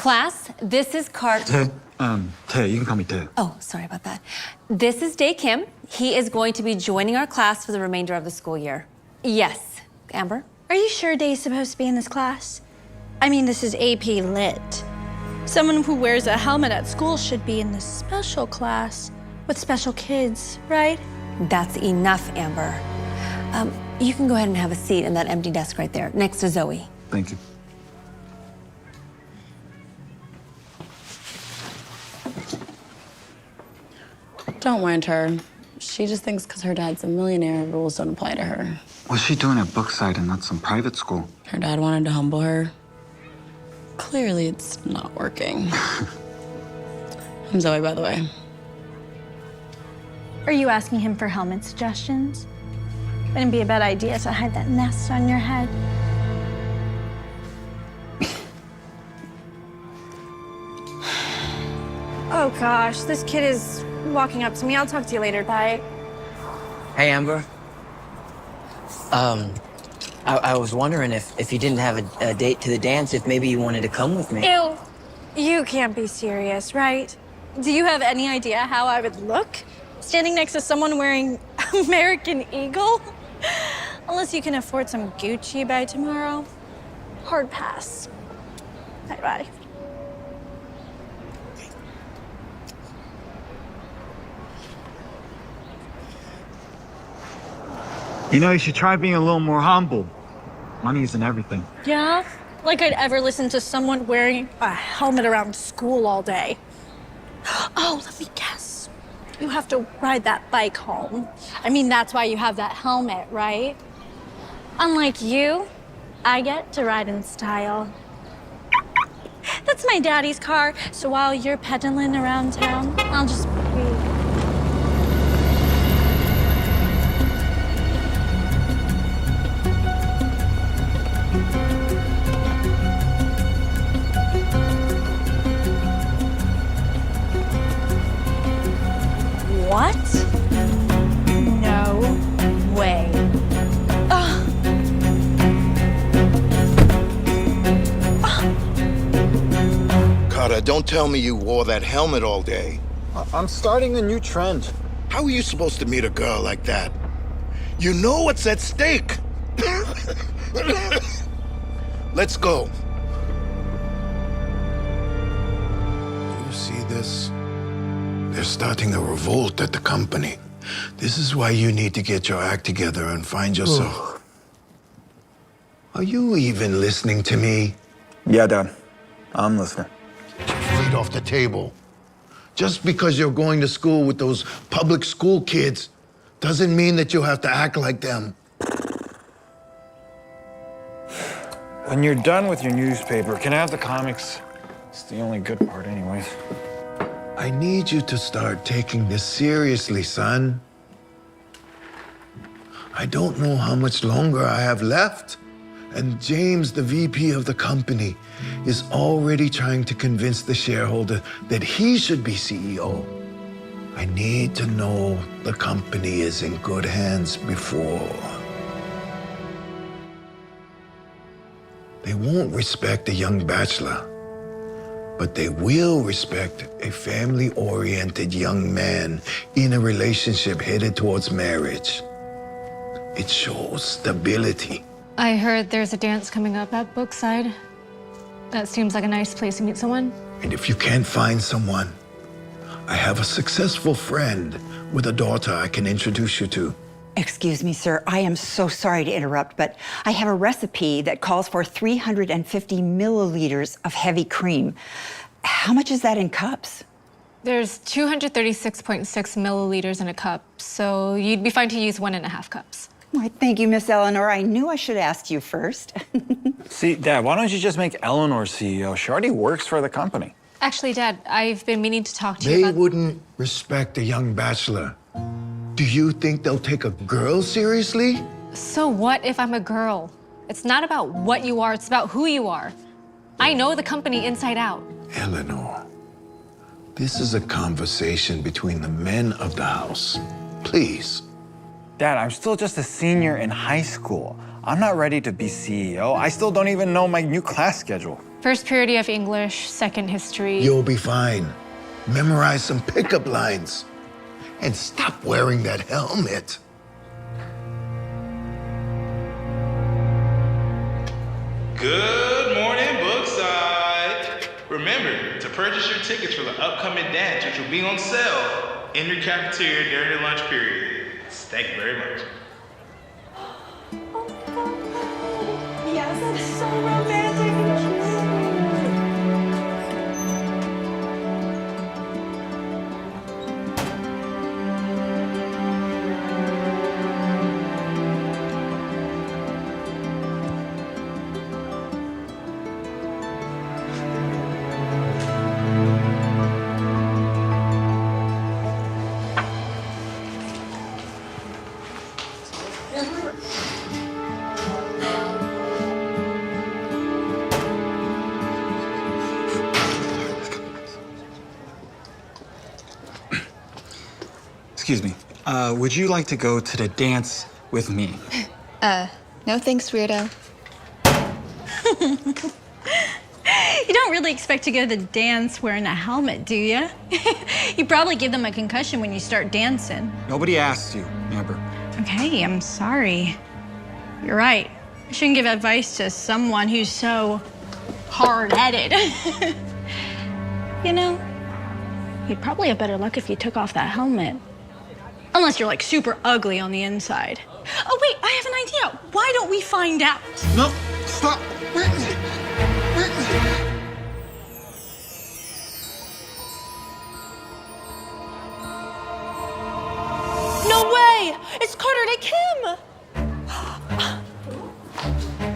Class, this is Tae, you can call me Tae. Oh, sorry about that. This is Dae Kim. He is going to be joining our class for the remainder of the school year. Yes. Amber? Are you sure Dae's supposed to be in this class? I mean, this is AP Lit. Someone who wears a helmet at school should be in this special class with special kids, right? That's enough, Amber. You can go ahead and have a seat in that empty desk right there, next to Zoe. Thank you. Don't mind her. She just thinks because her dad's a millionaire, rules don't apply to her. What's she doing at Brookside and not some private school? Her dad wanted to humble her. Clearly, it's not working. I'm Zoe, by the way. Are you asking him for helmet suggestions? Wouldn't be a bad idea to hide that nest on your head. Oh gosh, this kid is walking up to me. I'll talk to you later, bye. Hey, Amber. I was wondering if you didn't have a date to the dance, if maybe you wanted to come with me. Ew, you can't be serious, right? Do you have any idea how I would look standing next to someone wearing American Eagle? Unless you can afford some Gucci by tomorrow. Hard pass. Bye-bye. You know, you should try being a little more humble. Money isn't everything. Yeah? Like I'd ever listen to someone wearing a helmet around school all day. Oh, let me guess. You have to ride that bike home. I mean, that's why you have that helmet, right? Unlike you, I get to ride in style. That's my daddy's car, so while you're pedaling around town, I'll just breathe. What? No way. Carter, don't tell me you wore that helmet all day. I'm starting a new trend. How are you supposed to meet a girl like that? You know what's at stake. Let's go. Do you see this? They're starting a revolt at the company. This is why you need to get your act together and find yourself. Are you even listening to me? Yeah, Dad. I'm listening. Feet off the table. Just because you're going to school with those public school kids doesn't mean that you have to act like them. When you're done with your newspaper, can I have the comics? It's the only good part anyways. I need you to start taking this seriously, son. I don't know how much longer I have left. And James, the VP of the company, is already trying to convince the shareholder that he should be CEO. I need to know the company is in good hands before. They won't respect a young bachelor, but they will respect a family-oriented young man in a relationship headed towards marriage. It shows stability. I heard there's a dance coming up at Brookside. That seems like a nice place to meet someone. And if you can't find someone, I have a successful friend with a daughter I can introduce you to. Excuse me, sir. I am so sorry to interrupt, but I have a recipe that calls for 350 milliliters of heavy cream. How much is that in cups? There's 236.6 milliliters in a cup, so you'd be fine to use 1.5 cups. Why, thank you, Miss Eleanor. I knew I should ask you first. See, Dad, why don't you just make Eleanor CEO? She already works for the company. Actually, Dad, I've been meaning to talk to you They about... wouldn't respect a young bachelor. Do you think they'll take a girl seriously? So what if I'm a girl? It's not about what you are, it's about who you are. I know the company inside out. Eleanor, this is a conversation between the men of the house. Please. Dad, I'm still just a senior in high school. I'm not ready to be CEO. I still don't even know my new class schedule. First period you have English, second history. You'll be fine. Memorize some pickup lines. And stop wearing that helmet. Good morning, Brookside. Remember to purchase your tickets for the upcoming dance, which will be on sale in your cafeteria during the lunch period. Thank you very much. Yes, that's so romantic and cute. Excuse me. Would you like to go to the dance with me? No thanks, weirdo. You don't really expect to go to the dance wearing a helmet, do you? You probably give them a concussion when you start dancing. Nobody asked you, Amber. Okay, I'm sorry. You're right. I shouldn't give advice to someone who's so hard-headed. You know, you'd probably have better luck if you took off that helmet. Unless you're like super ugly on the inside. Oh wait, I have an idea. Why don't we find out? No, stop. No way! It's Carter to Kim!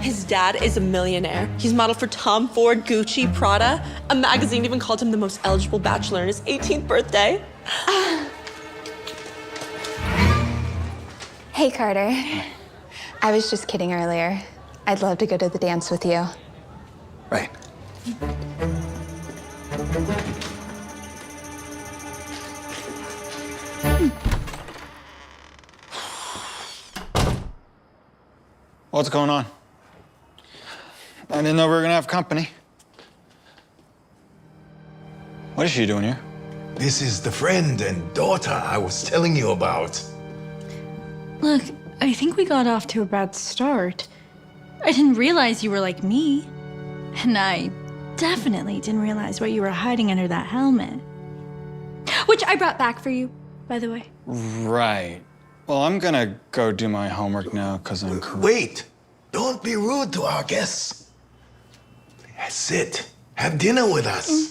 His dad is a millionaire. He's modeled for Tom Ford, Gucci, Prada. A magazine even called him the most eligible bachelor on his 18th birthday. Hey, Carter. I was just kidding earlier. I'd love to go to the dance with you. Right. What's going on? I didn't know we were gonna have company. What is she doing here? This is the friend and daughter I was telling you about. Look, I think we got off to a bad start. I didn't realize you were like me. And I definitely didn't realize what you were hiding under that helmet. Which I brought back for you, by the way. Right. Well, I'm gonna go do my homework now because I'm Wait! Don't be rude to our guests. Sit. Have dinner with us.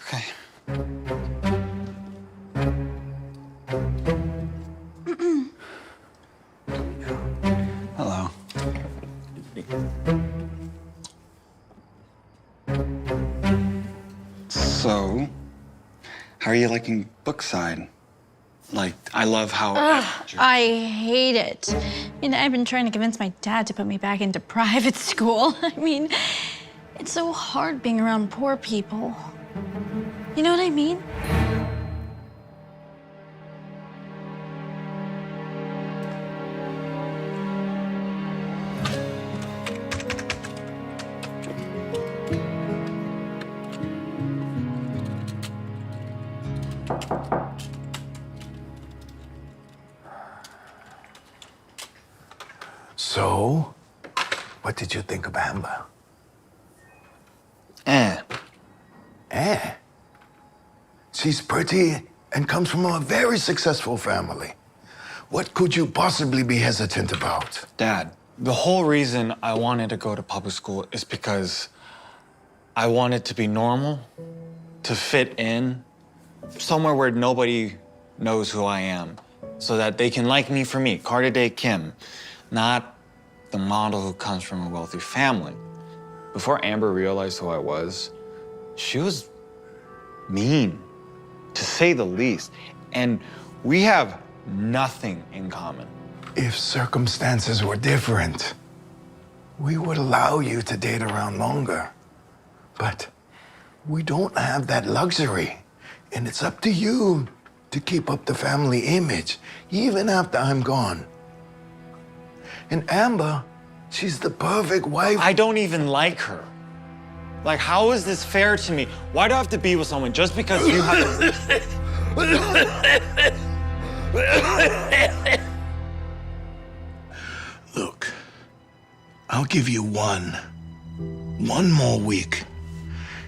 Okay. Hello. So, how are you liking Brookside? Like, I love how... I hate it. I've been trying to convince my dad to put me back into private school. I mean, it's so hard being around poor people. You know what I mean? So, what did you think of Amber? She's pretty and comes from a very successful family. What could you possibly be hesitant about? Dad, the whole reason I wanted to go to public school is because I wanted to be normal, to fit in, somewhere where nobody knows who I am, so that they can like me for me, Carter Day Kim, not the model who comes from a wealthy family. Before Amber realized who I was, she was mean, to say the least. And we have nothing in common. If circumstances were different, we would allow you to date around longer. But we don't have that luxury. And it's up to you to keep up the family image, even after I'm gone. And Amber She's the perfect wife. I don't even like her. Like, how is this fair to me? Why do I have to be with someone just because you have to... Look, I'll give you one more week.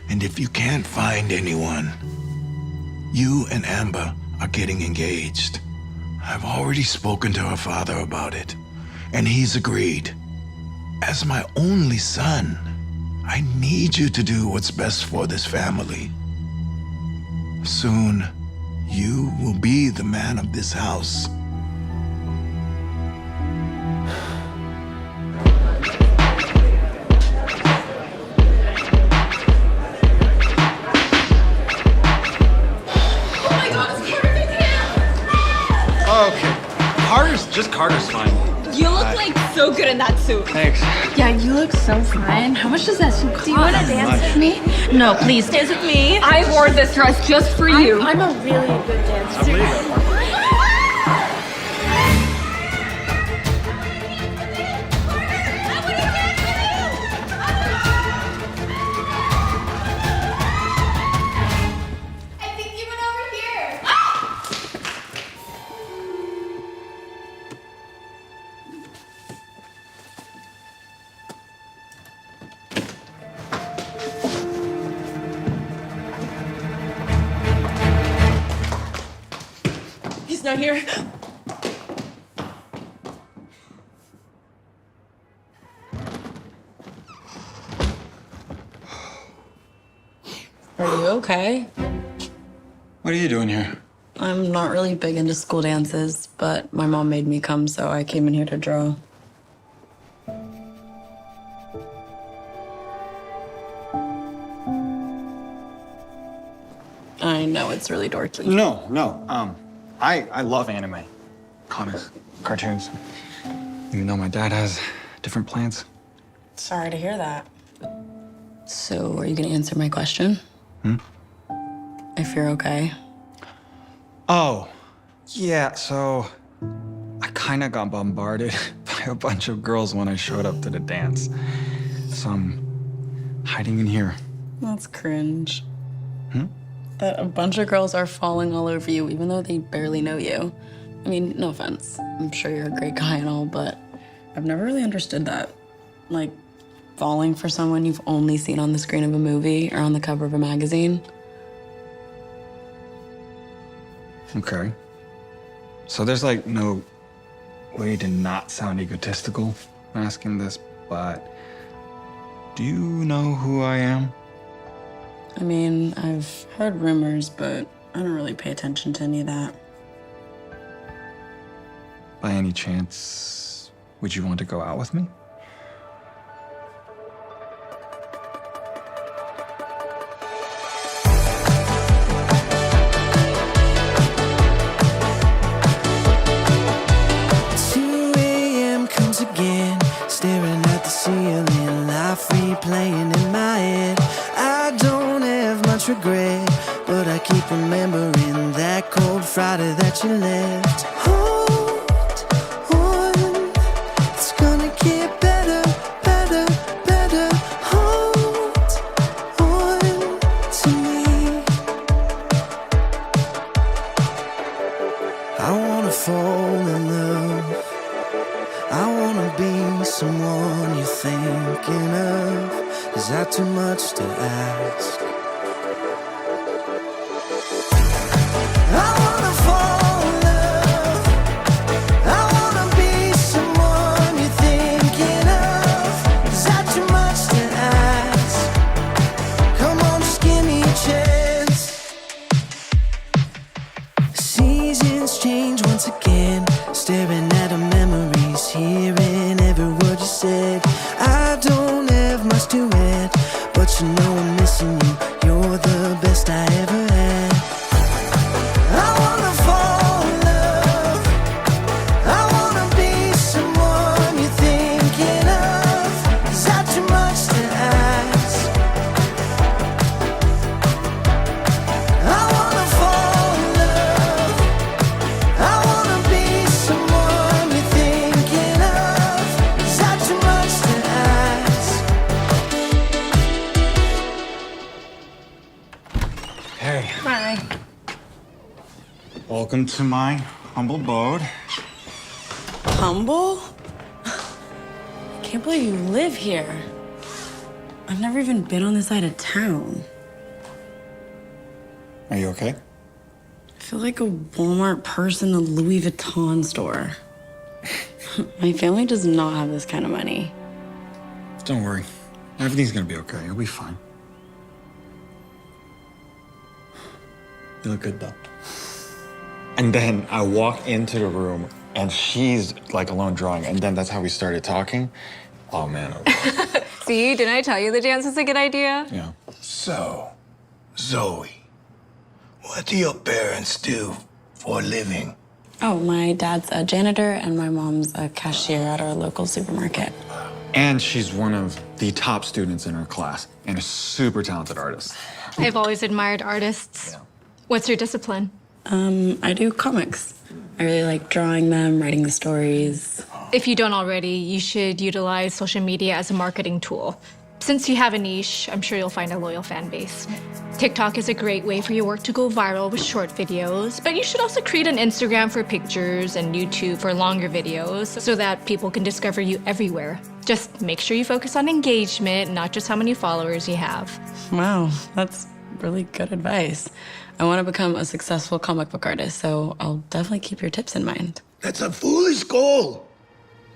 And if you can't find anyone, you and Amber are getting engaged. I've already spoken to her father about it, and he's agreed. As my only son, I need you to do what's best for this family. Soon, you will be the man of this house. Okay. Carter's fine. You look like so good in that suit. Thanks. Yeah, you look so fine. How much does that suit cost? Do you want to dance with me? No, please dance with me. I wore this dress just for you. I'm a really good dancer. I think you went over here. He's not here. Are you okay? What are you doing here? I'm not really big into school dances, but my mom made me come, so I came in here to draw. I know it's really dorky. No. I love anime. Comics, cartoons. Even though my dad has different plans. Sorry to hear that. So, are you gonna answer my question? If you're okay. Oh, yeah, so I kind of got bombarded by a bunch of girls when I showed up to the dance. So I'm hiding in here. That's cringe. That a bunch of girls are falling all over you, even though they barely know you. I mean, no offense. I'm sure you're a great guy and all, but I've never really understood that. Like, falling for someone you've only seen on the screen of a movie or on the cover of a magazine. Okay. So there's like no way to not sound egotistical when asking this, but do you know who I am? I mean, I've heard rumors, but I don't really pay attention to any of that. By any chance, would you want to go out with me? Staring at the ceiling, life replaying in my head. I don't have much regret, but I keep remembering that cold Friday that you left. Hold on, it's gonna get better, better, better. Hold on to me. I wanna fall in love. I wanna be someone you're thinking of. Is that too much to ask? I wanna fall in love. I wanna be someone you're thinking of. Is that too much to ask? Come on, just give me a chance. Seasons change once again. Staring at our memories, hearing every word you said. I don't have much to add, but you know I'm missing you. You're the best I ever had. I wanna fall in love. I wanna be someone you're thinking of. Is that too much to ask? I wanna fall in love. I wanna be someone you're thinking of. Is that too much Zoe. Bye. Welcome to my humble abode. Humble? I can't believe you live here. I've never even been on this side of town. Are you okay? I feel like a Walmart purse in a Louis Vuitton store. My family does not have this kind of money. Don't worry. Everything's gonna be okay. You'll be fine. You look good though. And then I walk into the room and she's like alone drawing. And then that's how we started talking. Oh man. See, didn't I tell you the dance was a good idea? Yeah. So, Zoe, what do your parents do for a living? Oh, my dad's a janitor and my mom's a cashier at our local supermarket. And she's one of the top students in her class and a super talented artist. I've always admired artists. Yeah. What's your discipline? I do comics. I really like drawing them, writing the stories. If you don't already, you should utilize social media as a marketing tool. Since you have a niche, I'm sure you'll find a loyal fan base. TikTok is a great way for your work to go viral with short videos, but you should also create an Instagram for pictures and YouTube for longer videos so that people can discover you everywhere. Just make sure you focus on engagement, not just how many followers you have. Wow, that's really good advice. I want to become a successful comic book artist, so I'll definitely keep your tips in mind. That's a foolish goal,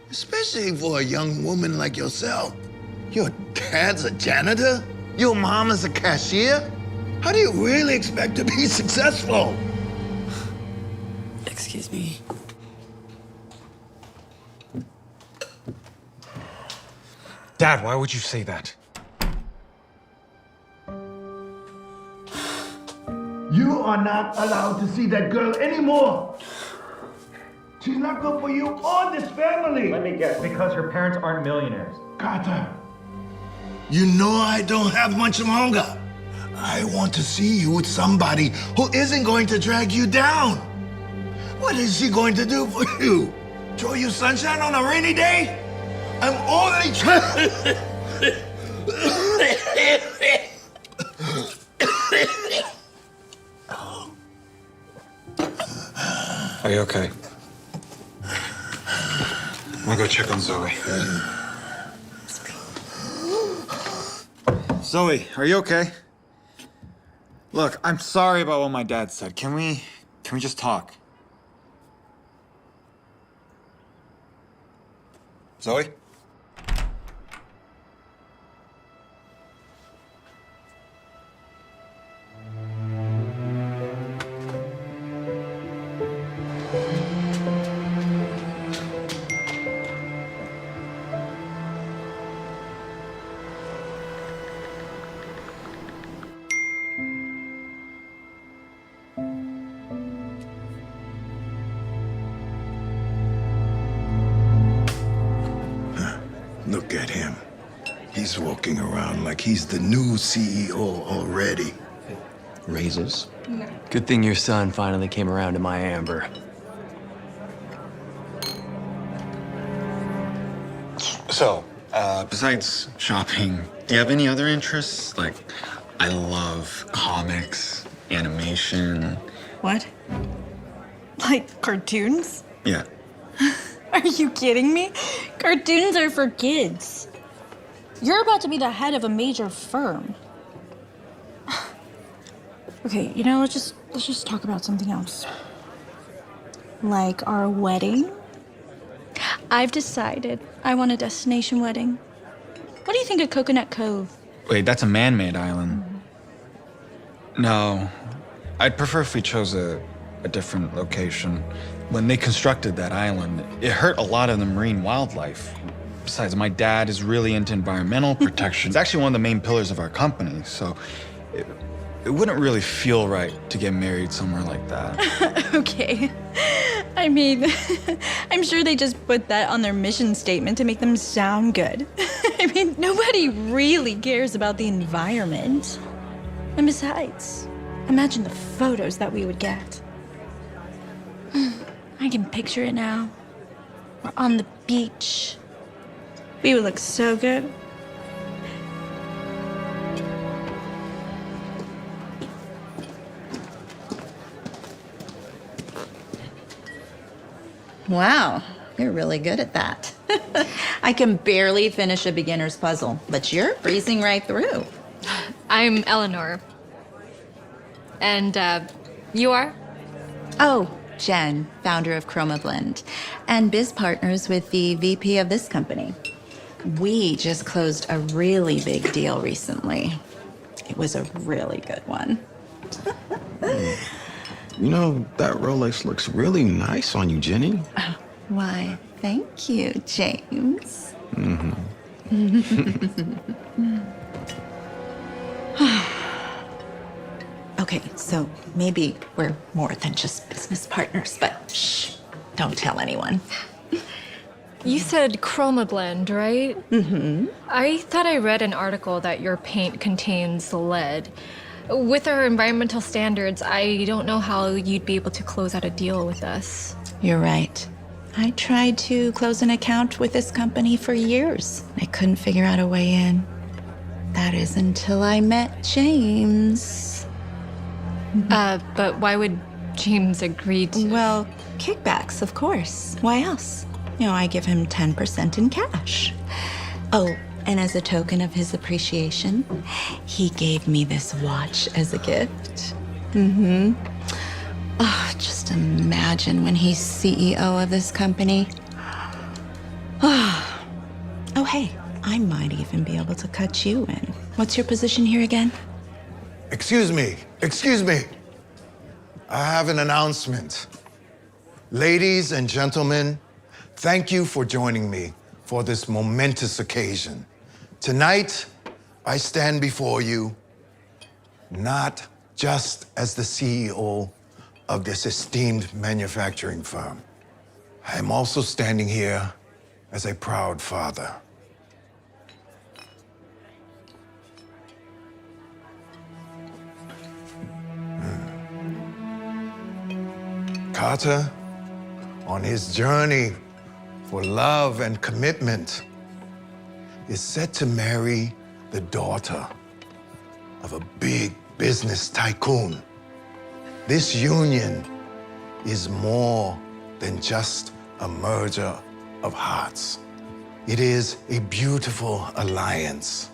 especially for a young woman like yourself. Your dad's a janitor? Your mom is a cashier? How do you really expect to be successful? Excuse me. Dad, why would you say that? You are not allowed to see that girl anymore. She's not good for you or this family. Let me guess, because her parents aren't millionaires. Carter, you know I don't have much longer. I want to see you with somebody who isn't going to drag you down. What is she going to do for you? Throw you sunshine on a rainy day? I'm only trying. Are you okay? I'm gonna go check on Zoe. Zoe, are you okay? Look, I'm sorry about what my dad said. Can we just talk? Zoe? Look at him. He's walking around like he's the new CEO already. Raises. Good thing your son finally came around to my Amber. So, besides shopping, do you have any other interests? Like, I love comics, animation. What? Like cartoons? Yeah. Are you kidding me? Cartoons are for kids. You're about to be the head of a major firm. Okay, you know, let's just talk about something else. Like our wedding. I've decided I want a destination wedding. What do you think of Coconut Cove? Wait, that's a man-made island. No, I'd prefer if we chose a different location. When they constructed that island, it hurt a lot of the marine wildlife. Besides, my dad is really into environmental protection. It's actually one of the main pillars of our company, so it wouldn't really feel right to get married somewhere like that. Okay. I mean, I'm sure they just put that on their mission statement to make them sound good. I mean, nobody really cares about the environment. And besides, imagine the photos that we would get. I can picture it now. We're on the beach. We would look so good. Wow, you're really good at that. I can barely finish a beginner's puzzle, but you're breezing right through. I'm Eleanor. And you are? Oh, Jen, founder of Chroma Blend, and biz partners with the VP of this company. We just closed a really big deal recently. It was a really good one. You know, that Rolex looks really nice on you, Jenny. Why, thank you, James. Okay, so maybe we're more than just business partners, but shh, don't tell anyone. You said Chroma Blend, right? Mm-hmm. I thought I read an article that your paint contains lead. With our environmental standards, I don't know how you'd be able to close out a deal with us. You're right. I tried to close an account with this company for years. I couldn't figure out a way in. That is until I met James. But why would James agree to? Well, kickbacks, of course. Why else? You know, I give him 10% in cash. Oh, and as a token of his appreciation, he gave me this watch as a gift. Oh, just imagine when he's CEO of this company. Oh, hey, I might even be able to cut you in. What's your position here again? Excuse me. I have an announcement. Ladies and gentlemen, thank you for joining me for this momentous occasion. Tonight, I stand before you not just as the CEO of this esteemed manufacturing firm. I am also standing here as a proud father. Carter, on his journey for love and commitment, is set to marry the daughter of a big business tycoon. This union is more than just a merger of hearts. It is a beautiful alliance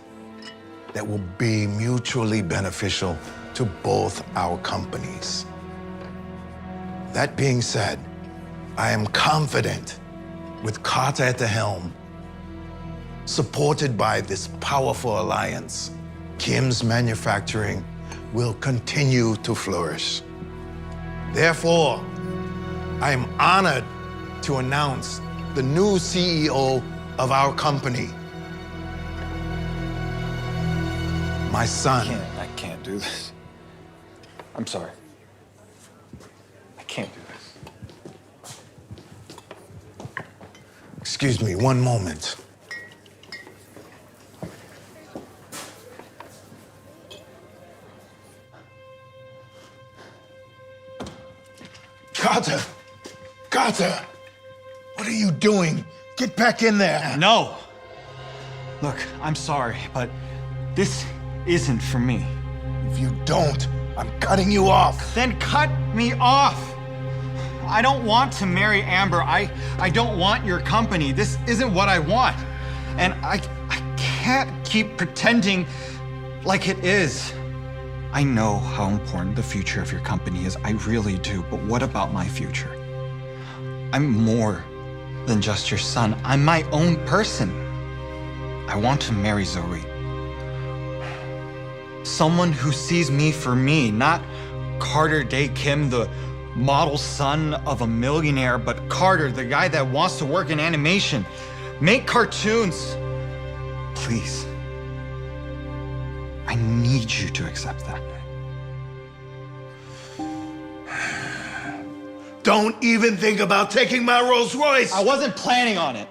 that will be mutually beneficial to both our companies. That being said, I am confident with Carter at the helm, supported by this powerful alliance, Kim's manufacturing will continue to flourish. Therefore, I am honored to announce the new CEO of our company, my son. I can't do this. I'm sorry. I can't do this. Excuse me, one moment. Carter, what are you doing? Get back in there. No. Look, I'm sorry, but this isn't for me. If you don't, I'm cutting you off. Then cut me off. I don't want to marry Amber. I don't want your company. This isn't what I want. And I can't keep pretending like it is. I know how important the future of your company is. I really do. But what about my future? I'm more than just your son. I'm my own person. I want to marry Zoe. Someone who sees me for me, not Carter Day Kim, the model son of a millionaire, but Carter, the guy that wants to work in animation, make cartoons. Please. I need you to accept that. Don't even think about taking my Rolls Royce. I wasn't planning on it.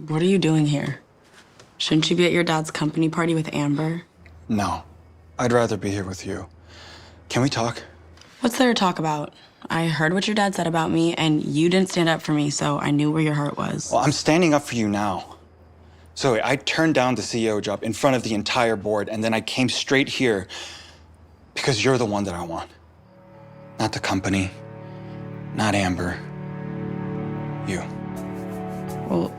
What are you doing here? Shouldn't you be at your dad's company party with Amber? No. I'd rather be here with you. Can we talk? What's there to talk about? I heard what your dad said about me, and you didn't stand up for me, so I knew where your heart was. Well, I'm standing up for you now. Zoe, I turned down the CEO job in front of the entire board, and then I came straight here because you're the one that I want. Not the company, not Amber. You. Well,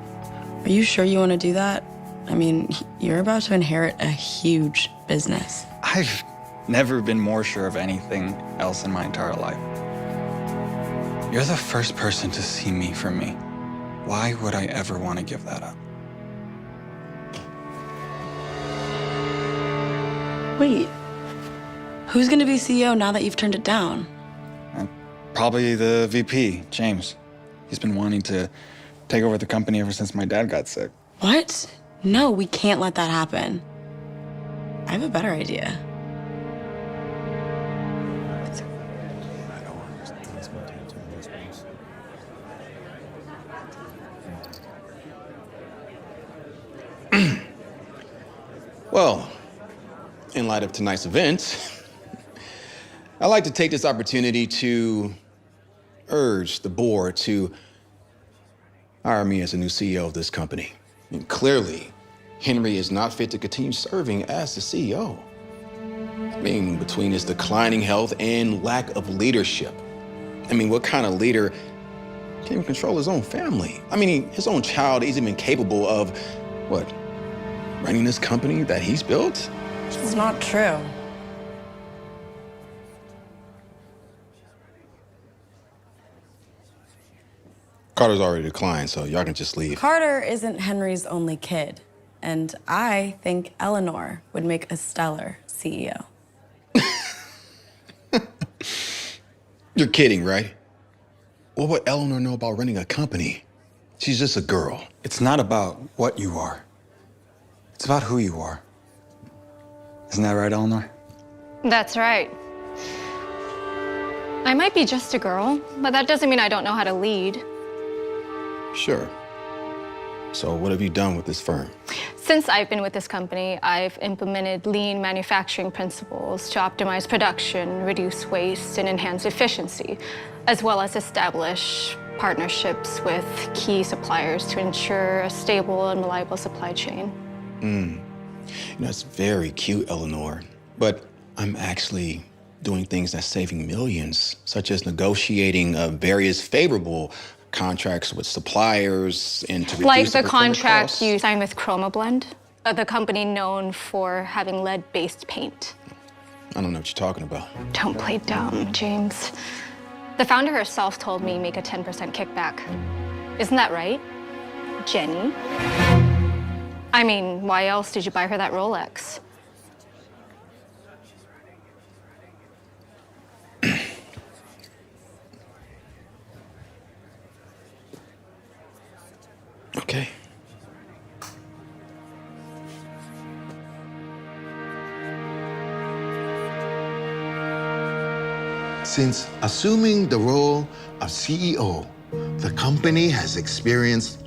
are you sure you want to do that? I mean, you're about to inherit a huge business. I've never been more sure of anything else in my entire life. You're the first person to see me for me. Why would I ever want to give that up? Wait, who's gonna be CEO now that you've turned it down? Probably the VP, James. He's been wanting to take over the company ever since my dad got sick. What? No, we can't let that happen. I have a better idea. Well, in light of tonight's events, I'd like to take this opportunity to urge the board to hire me as the new CEO of this company. I mean, clearly, Henry is not fit to continue serving as the CEO. I mean, between his declining health and lack of leadership. I mean, what kind of leader can't even control his own family? I mean, his own child isn't even capable of, what, running this company that he's built? It's not true. Carter's already declined, so y'all can just leave. Carter isn't Henry's only kid, and I think Eleanor would make a stellar CEO. You're kidding, right? What would Eleanor know about running a company? She's just a girl. It's not about what you are. It's about who you are. Isn't that right, Eleanor? That's right. I might be just a girl, but that doesn't mean I don't know how to lead. Sure. So what have you done with this firm? Since I've been with this company, I've implemented lean manufacturing principles to optimize production, reduce waste, and enhance efficiency, as well as establish partnerships with key suppliers to ensure a stable and reliable supply chain. You know, it's very cute, Eleanor, but I'm actually doing things that's saving millions, such as negotiating various favorable contracts with suppliers and to reduce Like the procurement contract costs. you signed with ChromaBlend, the company known for having lead-based paint. I don't know what you're talking about. Don't play dumb, James. The founder herself told me make a 10% kickback. Isn't that right, Jenny? I mean, why else did you buy her that Rolex? Okay. Since assuming the role of CEO, the company has experienced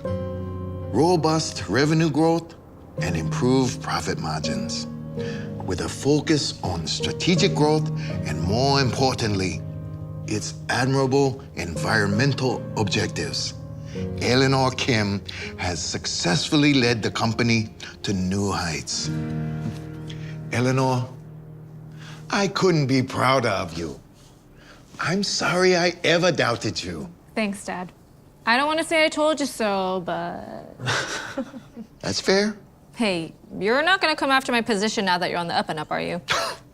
robust revenue growth and improved profit margins, with a focus on strategic growth and, more importantly, its admirable environmental objectives. Eleanor Kim has successfully led the company to new heights. Eleanor, I couldn't be prouder of you. I'm sorry I ever doubted you. Thanks, Dad. I don't want to say I told you so, but... That's fair. Hey, you're not going to come after my position now that you're on the up and up, are you?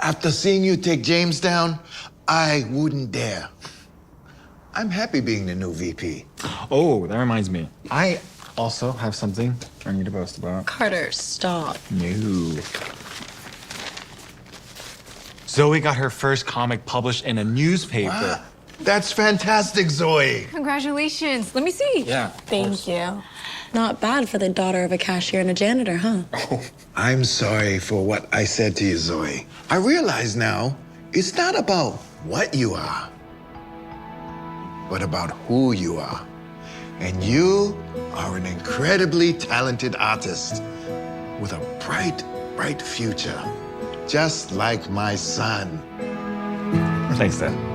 After seeing you take James down, I wouldn't dare. I'm happy being the new VP. Oh, that reminds me. I also have something I need to boast about. Carter, stop. No. Zoe got her first comic published in a newspaper. Wow. That's fantastic, Zoe. Congratulations. Let me see. Yeah. Thank you. Not bad for the daughter of a cashier and a janitor, huh? I'm sorry for what I said to you, Zoe. I realize now it's not about what you are, but about who you are. And you are an incredibly talented artist with a bright, bright future. just like my son. Thanks, Dad.